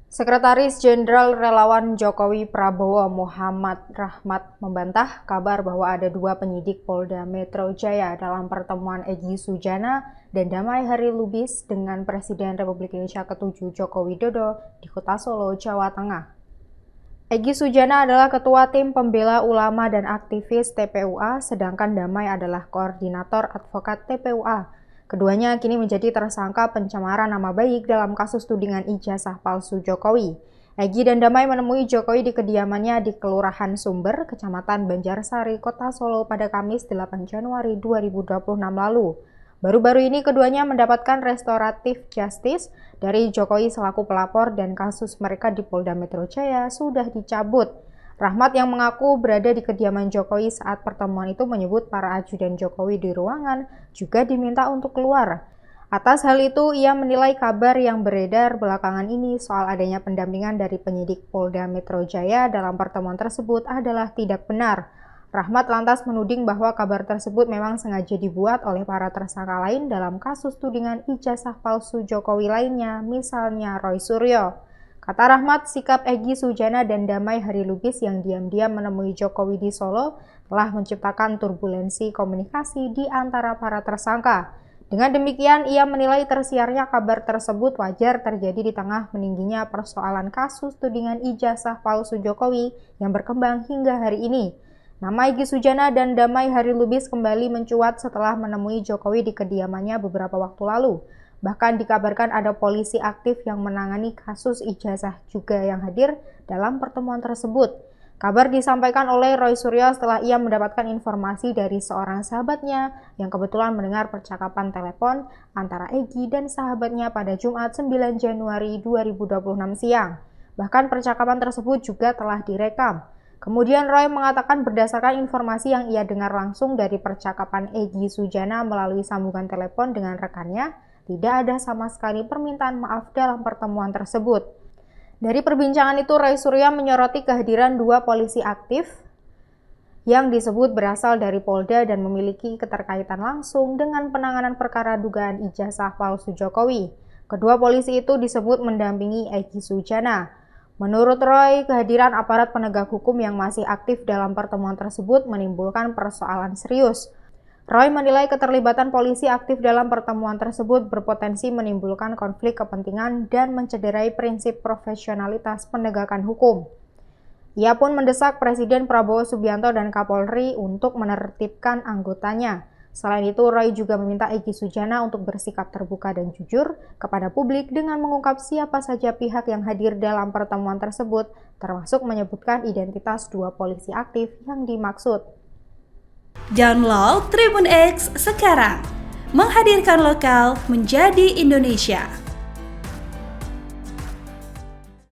Sekretaris Jenderal Relawan Jokowi Prabowo Muhammad Rahmat membantah kabar bahwa ada dua penyidik Polda Metro Jaya dalam pertemuan Egy Sujana dan Damai Hari Lubis dengan Presiden Republik Indonesia ke-7 Joko Widodo di Kota Solo, Jawa Tengah. Egy Sujana adalah Ketua Tim Pembela Ulama dan aktivis TPUA, sedangkan Damai adalah Koordinator Advokat TPUA. Keduanya kini menjadi tersangka pencemaran nama baik dalam kasus tudingan ijazah palsu Jokowi. Egy dan Damai menemui Jokowi di kediamannya di Kelurahan Sumber, Kecamatan Banjarsari, Kota Solo pada Kamis 8 Januari 2026 lalu. Baru-baru ini keduanya mendapatkan restoratif justice dari Jokowi selaku pelapor dan kasus mereka di Polda Metro Jaya sudah dicabut. Rahmat yang mengaku berada di kediaman Jokowi saat pertemuan itu menyebut para ajudan Jokowi di ruangan juga diminta untuk keluar. Atas hal itu, ia menilai kabar yang beredar belakangan ini soal adanya pendampingan dari penyidik Polda Metro Jaya dalam pertemuan tersebut adalah tidak benar. Rahmat lantas menuding bahwa kabar tersebut memang sengaja dibuat oleh para tersangka lain dalam kasus tudingan ijazah palsu Jokowi lainnya, misalnya Roy Suryo. Kata Rahmat, sikap Egy Sujana dan Damai Hari Lubis yang diam-diam menemui Jokowi di Solo telah menciptakan turbulensi komunikasi di antara para tersangka. Dengan demikian, ia menilai tersiarnya kabar tersebut wajar terjadi di tengah meningginya persoalan kasus tudingan ijazah palsu Jokowi yang berkembang hingga hari ini. Nama Egy Sujana dan Damai Hari Lubis kembali mencuat setelah menemui Jokowi di kediamannya beberapa waktu lalu. Bahkan dikabarkan ada polisi aktif yang menangani kasus ijazah juga yang hadir dalam pertemuan tersebut. Kabar disampaikan oleh Roy Suryo setelah ia mendapatkan informasi dari seorang sahabatnya yang kebetulan mendengar percakapan telepon antara Egy dan sahabatnya pada Jumat 9 Januari 2026 siang. Bahkan percakapan tersebut juga telah direkam. Kemudian Roy mengatakan berdasarkan informasi yang ia dengar langsung dari percakapan Egy Sujana melalui sambungan telepon dengan rekannya, tidak ada sama sekali permintaan maaf dalam pertemuan tersebut. Dari perbincangan itu, Roy Suryo menyoroti kehadiran dua polisi aktif yang disebut berasal dari Polda dan memiliki keterkaitan langsung dengan penanganan perkara dugaan ijazah palsu Jokowi. Kedua polisi itu disebut mendampingi Egy Sujana. Menurut Roy, kehadiran aparat penegak hukum yang masih aktif dalam pertemuan tersebut menimbulkan persoalan serius. Roy menilai keterlibatan polisi aktif dalam pertemuan tersebut berpotensi menimbulkan konflik kepentingan dan mencederai prinsip profesionalitas penegakan hukum. Ia pun mendesak Presiden Prabowo Subianto dan Kapolri untuk menertibkan anggotanya. Selain itu, Roy juga meminta Egy Sujana untuk bersikap terbuka dan jujur kepada publik dengan mengungkap siapa saja pihak yang hadir dalam pertemuan tersebut, termasuk menyebutkan identitas dua polisi aktif yang dimaksud. Download Tribun X sekarang, menghadirkan lokal menjadi Indonesia.